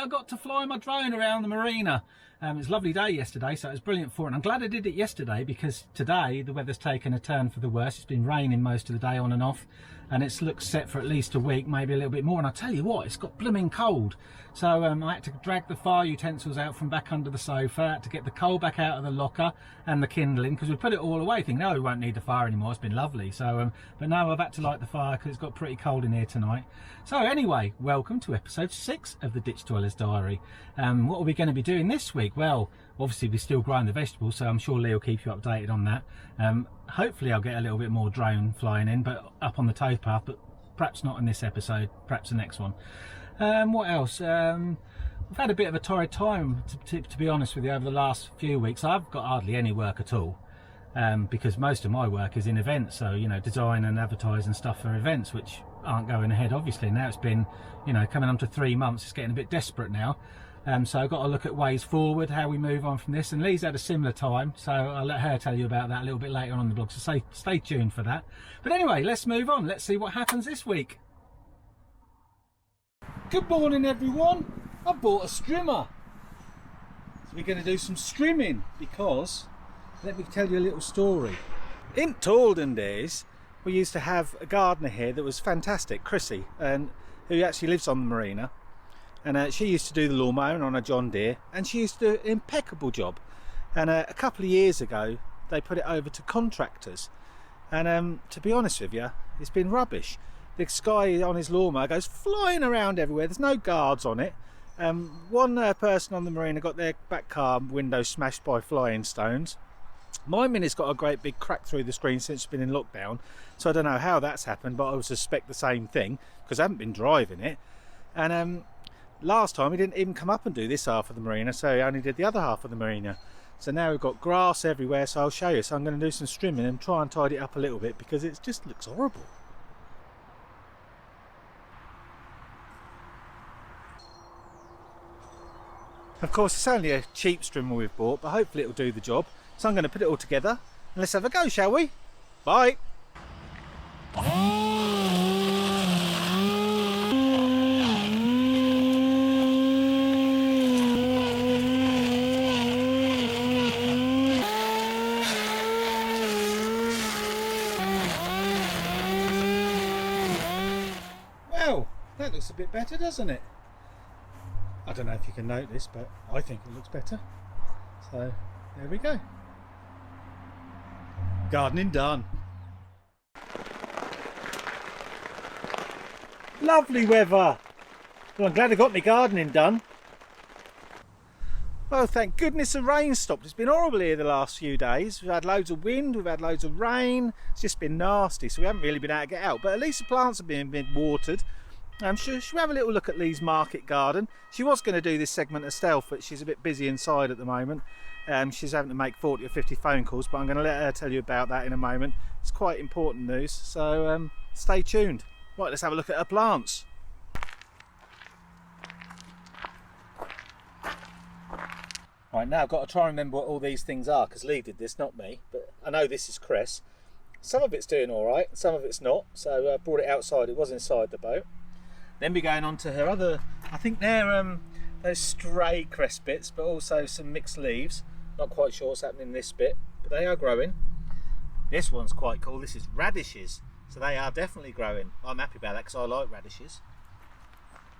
I got to fly my drone around the marina. It was a lovely day yesterday, so it was brilliant for it. And I'm glad I did it yesterday because today the weather's taken a turn for the worse. It's been raining most of the day on and off, and it looks set for at least a week, maybe a little bit more. And I tell you what, it's got blooming cold. So I had to drag the fire utensils out from back under the sofa, I had to get the coal back out of the locker and the kindling, because we put it all away thinking, no, we won't need the fire anymore, it's been lovely. So but now I've had to light the fire because it's got pretty cold in here tonight. So anyway, welcome to episode 6 of the Ditch Dweller's Diary. What are we going to be doing this week? Well, obviously we're still growing the vegetables, so I'm sure Lee will keep you updated on that. Hopefully I'll get a little bit more drone flying in, but up on the towpath, but perhaps not in this episode, perhaps the next one. What else? We've had a bit of a torrid time, to be honest with you, over the last few weeks. I've got hardly any work at all, because most of my work is in events, so, you know, design and advertise and stuff for events, which aren't going ahead, obviously. Now it's been, you know, coming on to 3 months, it's getting a bit desperate now. So I've got to look at ways forward, how we move on from this. And Lee's had a similar time, so I'll let her tell you about that a little bit later on the blog, so stay tuned for that. But anyway, let's move on. Let's see what happens this week. Good morning, everyone. I bought a strimmer. So we're going to do some strimming because, let me tell you a little story. In olden days, we used to have a gardener here that was fantastic, Chrissy, and who actually lives on the marina. And she used to do the lawn mowing on a John Deere, and she used to do an impeccable job. And a couple of years ago, they put it over to contractors. And to be honest with you, it's been rubbish. The guy on his lawnmower goes flying around everywhere. There's no guards on it. One person on the marina got their back car window smashed by flying stones. My Mini's got a great big crack through the screen since it's been in lockdown. So I don't know how that's happened, but I would suspect the same thing because I haven't been driving it. And last time he didn't even come up and do this half of the marina, so he only did the other half of the marina. So now we've got grass everywhere, so I'll show you. So I'm going to do some strimming and try and tidy it up a little bit because it just looks horrible. Of course, it's only a cheap strimmer we've bought, but hopefully it'll do the job. So I'm going to put it all together and let's have a go, shall we? Bye! Well, that looks a bit better, doesn't it? I don't know if you can notice, but I think it looks better. So there we go. Gardening done. Lovely weather. Well, I'm glad I got my gardening done. Well, thank goodness the rain stopped. It's been horrible here the last few days. We've had loads of wind, we've had loads of rain. It's just been nasty, so we haven't really been able to get out. But at least the plants have been watered. Should we have a little look at Lee's market garden? She was going to do this segment herself, but she's a bit busy inside at the moment. She's having to make 40 or 50 phone calls, but I'm going to let her tell you about that in a moment. It's quite important news, so stay tuned. Right, let's have a look at her plants. Right, now I've got to try and remember what all these things are, because Lee did this, not me. But I know this is cress. Some of it's doing all right, some of it's not. So I brought it outside. It was inside the boat. Then we're going on to her other, I think they're those stray cress bits, but also some mixed leaves. Not quite sure what's happening in this bit, but they are growing. This one's quite cool. This is radishes, so they are definitely growing. I'm happy about that because I like radishes.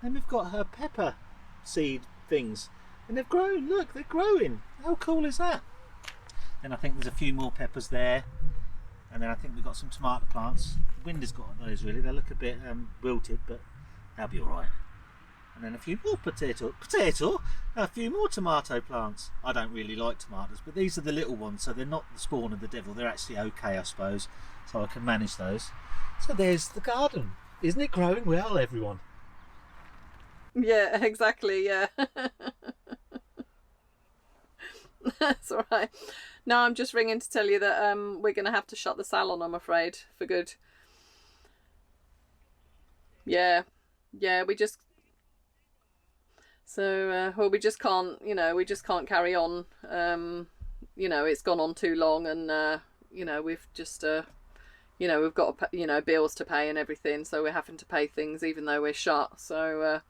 Then we've got her pepper seed things, and they've grown. Look, they're growing. How cool is that? Then I think there's a few more peppers there, and then I think we've got some tomato plants. The wind has got on those really. They look a bit wilted, but they'll be all right. And then a few more a few more tomato plants. I don't really like tomatoes, but these are the little ones, so they're not the spawn of the devil. They're actually okay, I suppose, so I can manage those. So there's the garden. Isn't it growing well, everyone? Yeah, exactly, yeah. That's all right. No, I'm just ringing to tell you that we're going to have to shut the salon, I'm afraid, for good. Yeah, we just... So, well, we just can't, we just can't carry on. It's gone on too long, and, we've just, we've got, bills to pay and everything, so we're having to pay things even though we're shut. So,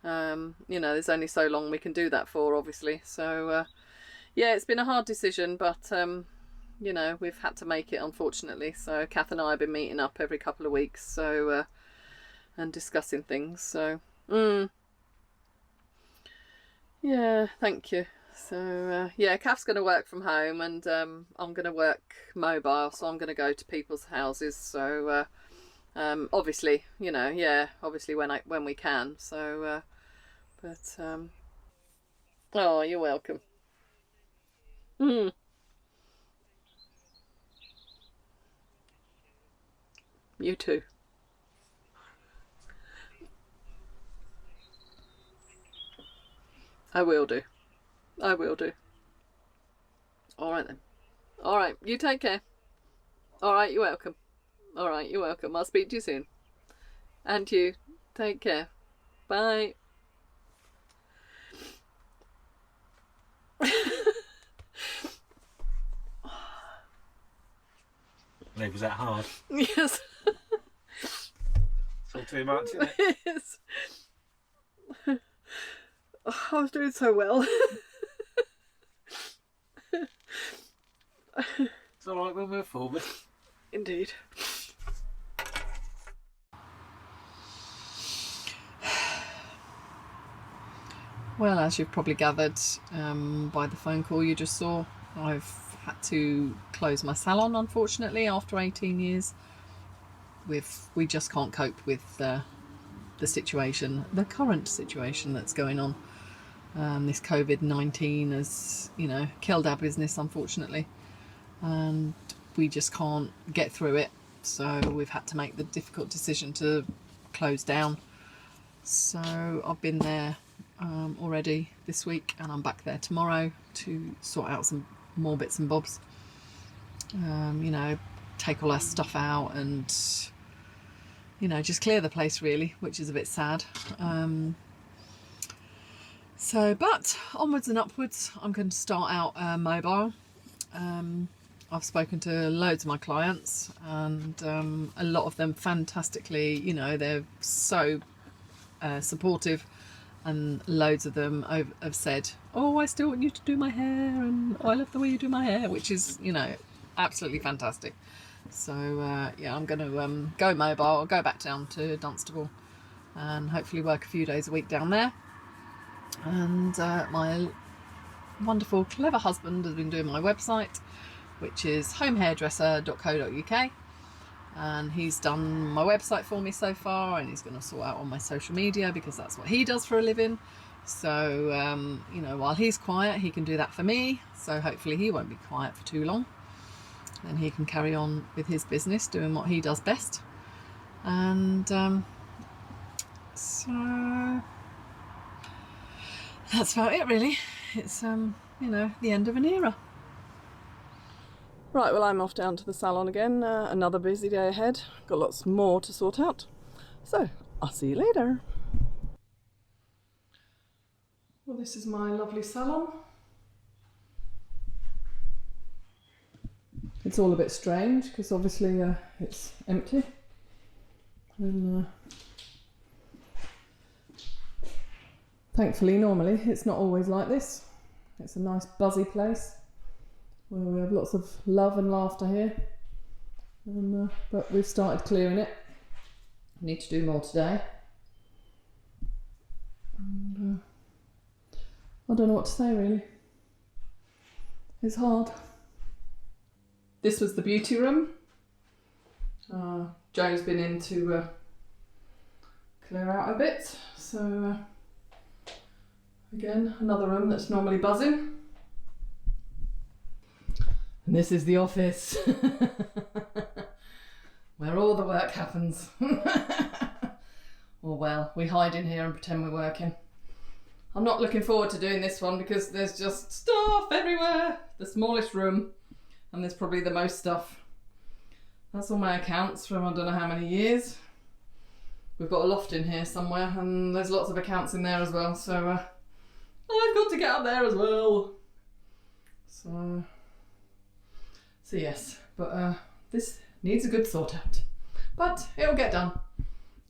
You know, there's only so long we can do that for, obviously. So yeah, it's been a hard decision, but you know, we've had to make it, unfortunately. So Kath and I have been meeting up every couple of weeks, so and discussing things. So yeah, thank you. So yeah, Kath's going to work from home, and I'm going to work mobile, so I'm going to go to people's houses. So obviously, you know, yeah, obviously when we can. So but oh, you're welcome. You too. I will do. I will do. All right then. All right, you take care. All right, you're welcome. All right, you're welcome. I'll speak to you soon. And you, take care. Bye. Was that hard? Yes. It's all too much, isn't it? It is. Oh, I was doing so well. It's alright, we'll move forward. Indeed. Well, as you've probably gathered by the phone call you just saw, I've had to close my salon, unfortunately, after 18 years. We just can't cope with the situation, the current situation that's going on. This COVID-19 has, you know, killed our business, unfortunately, and we just can't get through it. So we've had to make the difficult decision to close down. So I've been there already this week, and I'm back there tomorrow to sort out some more bits and bobs. You know, take all our stuff out and, you know, just clear the place really, which is a bit sad. But onwards and upwards, I'm going to start out mobile. I've spoken to loads of my clients, and a lot of them fantastically, you know, they're so supportive, and loads of them have said, oh, I still want you to do my hair, and I love the way you do my hair, which is, you know, absolutely fantastic. So yeah, I'm going to go mobile. I'll go back down to Dunstable and hopefully work a few days a week down there. And my wonderful, clever husband has been doing my website, which is homehairdresser.co.uk, and he's done my website for me so far, and he's going to sort out all my social media because that's what he does for a living. So you know, while he's quiet, he can do that for me, so hopefully he won't be quiet for too long, and he can carry on with his business doing what he does best. And so that's about it really. It's you know, the end of an era. Right, well, I'm off down to the salon again. Another busy day ahead. Got lots more to sort out. So I'll see you later. Well, this is my lovely salon. It's all a bit strange because obviously it's empty. And thankfully, normally it's not always like this. It's a nice buzzy place where we have lots of love and laughter here. And, but we've started clearing it. Need to do more today. And, I don't know what to say really. It's hard. This was the beauty room. Joe's been in to clear out a bit. So again, another room that's normally buzzing. And this is the office where all the work happens. Or well, we hide in here and pretend we're working. I'm not looking forward to doing this one because there's just stuff everywhere. The smallest room, and there's probably the most stuff. That's all my accounts from I don't know how many years. We've got a loft in here somewhere, and there's lots of accounts in there as well. So I've got to get up there as well. So yes, but this needs a good sort out. But it'll get done.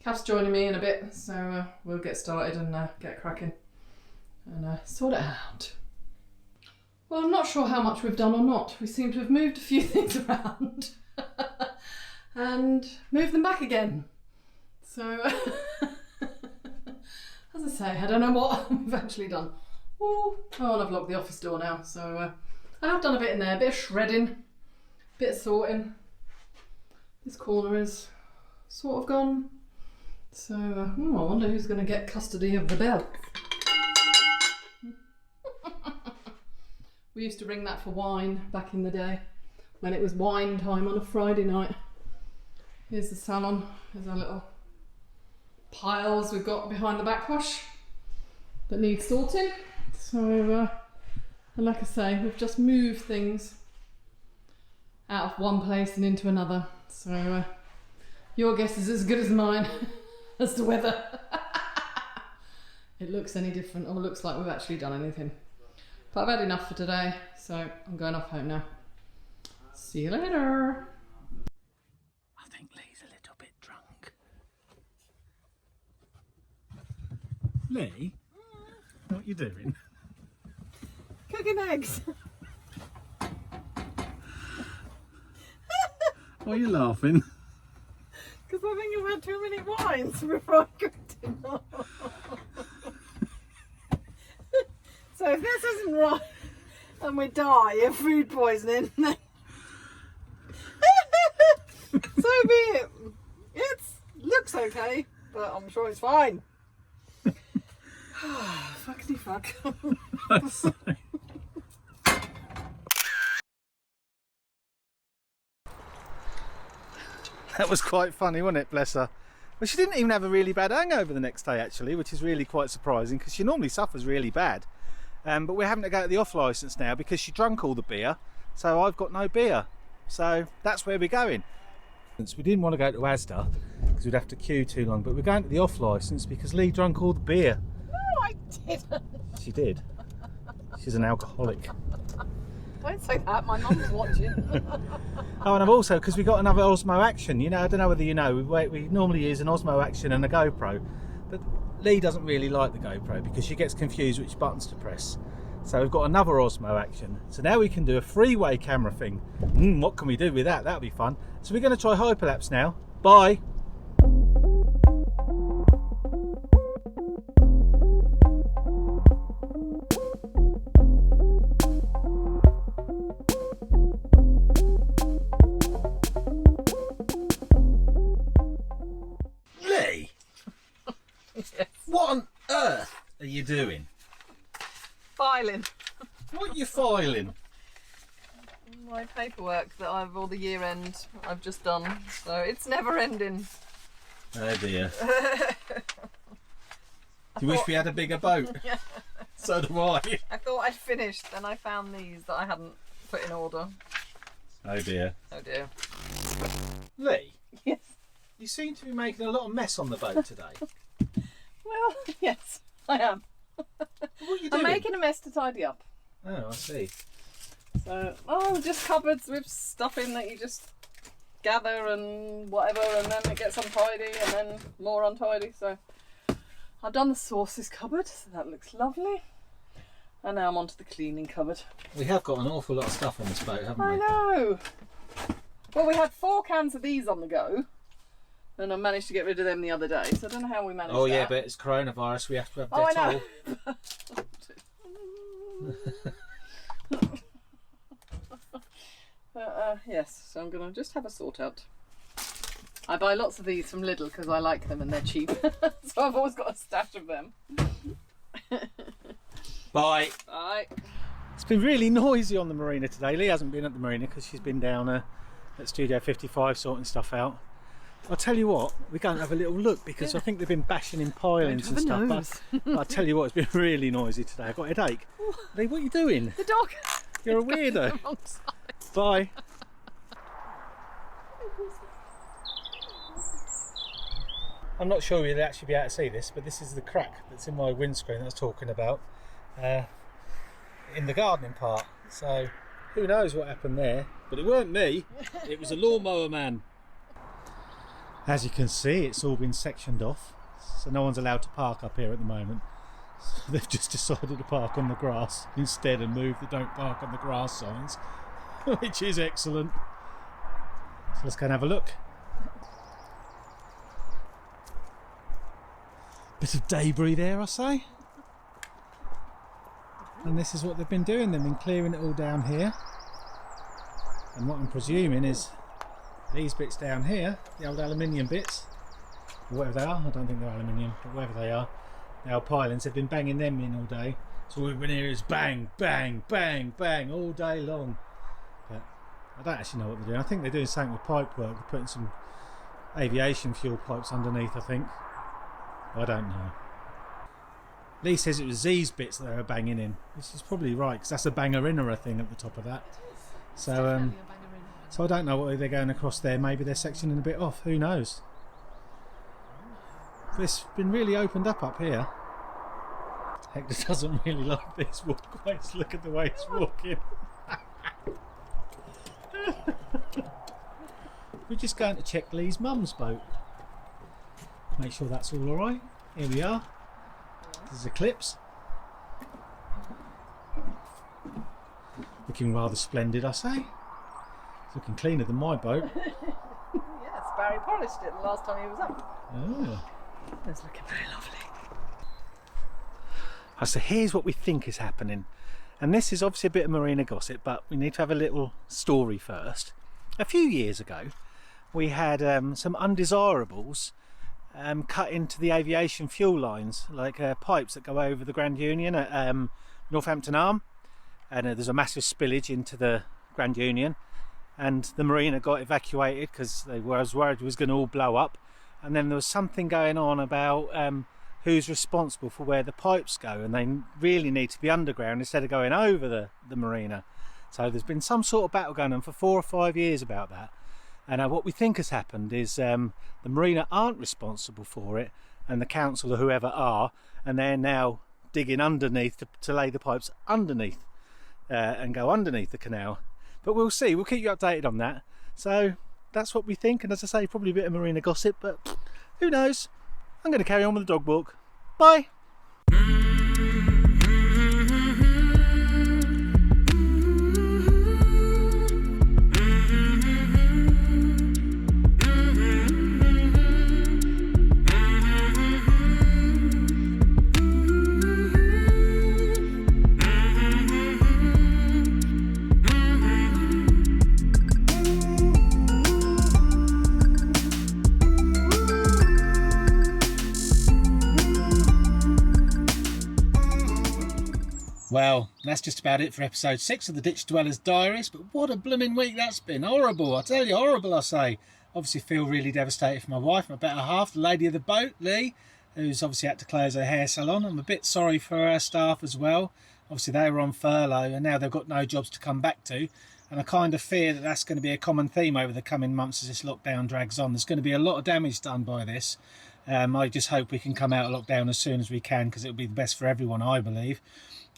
Kav's joining me in a bit, so we'll get started and get cracking and sort it out. Well, I'm not sure how much we've done or not. We seem to have moved a few things around and moved them back again. So, as I say, I don't know what we've actually done. Oh, and I've locked the office door now, so I have done a bit in there, a bit of shredding, a bit of sorting. This corner is sort of gone. So, I wonder who's going to get custody of the bell. We used to ring that for wine back in the day, when it was wine time on a Friday night. Here's the salon. Here's our little piles we've got behind the backwash that need sorting. So, and like I say, we've just moved things out of one place and into another. So, your guess is as good as mine as to whether it looks any different or looks like we've actually done anything. But I've had enough for today, so I'm going off home now. See you later. I think Lee's a little bit drunk. Lee, what are you doing? Cooking eggs. Why are you laughing? Because I think I've had too many wines before I cooked enough. So if this isn't right and we die of food poisoning, then so be it. It looks okay, but I'm sure it's fine. Fuckity fuck. That was quite funny, wasn't it, bless her? Well, she didn't even have a really bad hangover the next day, actually, which is really quite surprising because she normally suffers really bad. But we're having to go to the off licence now because she drank all the beer, so I've got no beer. So that's where we're going. We didn't want to go to Asda because we'd have to queue too long, but we're going to the off licence because Lee drank all the beer. No, I didn't. She did. She's an alcoholic. Don't say that, my mum's watching. Oh, and I've also, because we got another Osmo Action, you know, I don't know whether you know, we normally use an Osmo Action and a GoPro, but Lee doesn't really like the GoPro because she gets confused which buttons to press. So we've got another Osmo Action. So now we can do a freeway camera thing. What can we do with that? That'll be fun. So we're going to try hyperlapse now. Bye. Lee? Yes. What on earth are you doing? Filing. What are you filing? My paperwork that I've all the year end I've just done, so it's never ending. Oh dear. Do you wish we had a bigger boat? Yeah. So do I. I thought I'd finished, then I found these that I hadn't put in order. Oh dear. Oh dear. Lee, Yes. you seem to be making a lot of mess on the boat today. Well, yes, I am. What are you I'm doing? making a mess to tidy up. Oh, I see. So, just cupboards with stuff in that you just gather and whatever, and then it gets untidy and then more untidy. So I've done the sauces cupboard, so that looks lovely. And now I'm onto the cleaning cupboard. We have got an awful lot of stuff on this boat, haven't we? I know. Well, we had 4 cans of these on the go, and I managed to get rid of them the other day. So I don't know how we managed that. Oh yeah, but it's coronavirus. We have to have Oh, Dettol. I know. Yes, so I'm going to just have a sort out. I buy lots of these from Lidl because I like them and they're cheap. So I've always got a stash of them. Bye. Bye. It's been really noisy on the marina today. Lee hasn't been at the marina because she's been down at Studio 55 sorting stuff out. I'll tell you what, we're going to have a little look because I think they've been bashing in pilings and stuff. But I'll tell you what, it's been really noisy today. I've got a headache. Lee, what are you doing? The dog. You're a weirdo. Bye. I'm not sure you'll actually be able to see this, but this is the crack that's in my windscreen that I was talking about in the gardening part. So who knows what happened there, but it weren't me, it was a lawnmower man. As you can see, it's all been sectioned off, so no one's allowed to park up here at the moment. So they've just decided to park on the grass instead and move the don't park on the grass signs, which is excellent. So let's go and have a look. Bit of debris there, I say. And this is what they've been doing. They've been clearing it all down here. And what I'm presuming is these bits down here, the old aluminium bits, or whatever they are, I don't think they're aluminium, but whatever they are, the old pilings, they've been banging them in all day. So all we've been here is bang, bang, bang, bang all day long. But I don't actually know what they're doing. I think they're doing something with pipe work. They're putting some aviation fuel pipes underneath, I think. I don't know. Lee says it was these bits that they were banging in, which is probably right, because that's a banger-inner thing at the top of that. So so I don't know what they're going across there. Maybe they're sectioning a bit off, who knows. But it's been really opened up here. Hector doesn't really like these walkways. Look at the way it's walking. We're just going to check Lee's mum's boat. Make sure that's all alright. Here we are. There's Eclipse. Looking rather splendid, I say. It's looking cleaner than my boat. Yes, Barry polished it the last time he was up. Oh. It's looking very lovely. So here's what we think is happening. And this is obviously a bit of Marina gossip, but we need to have a little story first. A few years ago, we had some undesirables cut into the aviation fuel lines, like pipes that go over the Grand Union at Northampton Arm. And there's a massive spillage into the Grand Union. And the Marina got evacuated because they were worried it was going to all blow up. And then there was something going on about who's responsible for where the pipes go, and they really need to be underground instead of going over the Marina. So there's been some sort of battle going on for 4 or 5 years about that. And what we think has happened is the Marina aren't responsible for it, and the council or whoever are, and they're now digging underneath to lay the pipes underneath and go underneath the canal. But we'll see, we'll keep you updated on that. So that's what we think, and as I say, probably a bit of Marina gossip, but who knows. I'm going to carry on with the dog walk. Bye. Well, that's just about it for episode 6 of the Ditch Dwellers Diaries, but what a blooming week that's been. Horrible, I tell you, horrible, I say. Obviously feel really devastated for my wife, my better half, the lady of the boat, Lee, who's obviously had to close her hair salon. I'm a bit sorry for her staff as well. Obviously they were on furlough and now they've got no jobs to come back to. And I kind of fear that that's going to be a common theme over the coming months as this lockdown drags on. There's going to be a lot of damage done by this. I just hope we can come out of lockdown as soon as we can, because it'll be the best for everyone, I believe.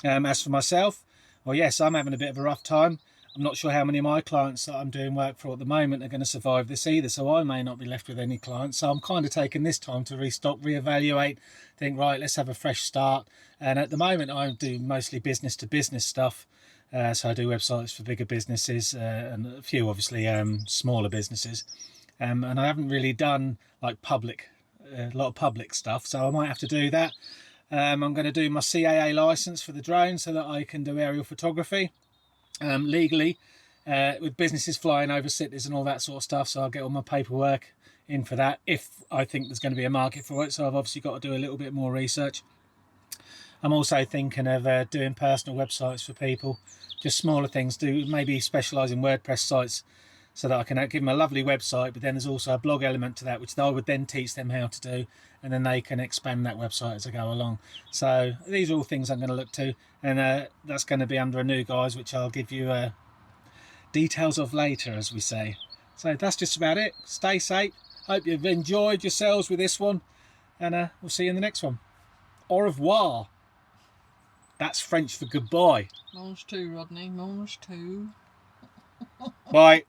As for myself, well, yes, I'm having a bit of a rough time. I'm not sure how many of my clients that I'm doing work for at the moment are going to survive this either, so I may not be left with any clients. So I'm kind of taking this time to restock, reevaluate, think, right, let's have a fresh start. And at the moment, I do mostly business-to-business stuff. So I do websites for bigger businesses and a few, obviously, smaller businesses. And I haven't really done like a lot of public stuff, so I might have to do that. I'm going to do my CAA license for the drone so that I can do aerial photography legally with businesses flying over cities and all that sort of stuff. So I'll get all my paperwork in for that if I think there's going to be a market for it. So I've obviously got to do a little bit more research. I'm also thinking of doing personal websites for people, just smaller things, do maybe specialise in WordPress sites so that I can give them a lovely website, but then there's also a blog element to that, which I would then teach them how to do, and then they can expand that website as I go along. So these are all things I'm going to look to, and that's going to be under a new guise, which I'll give you details of later, as we say. So that's just about it. Stay safe. Hope you've enjoyed yourselves with this one, and we'll see you in the next one. Au revoir. That's French for goodbye. Mange tout, Rodney. Mange tout. Bye.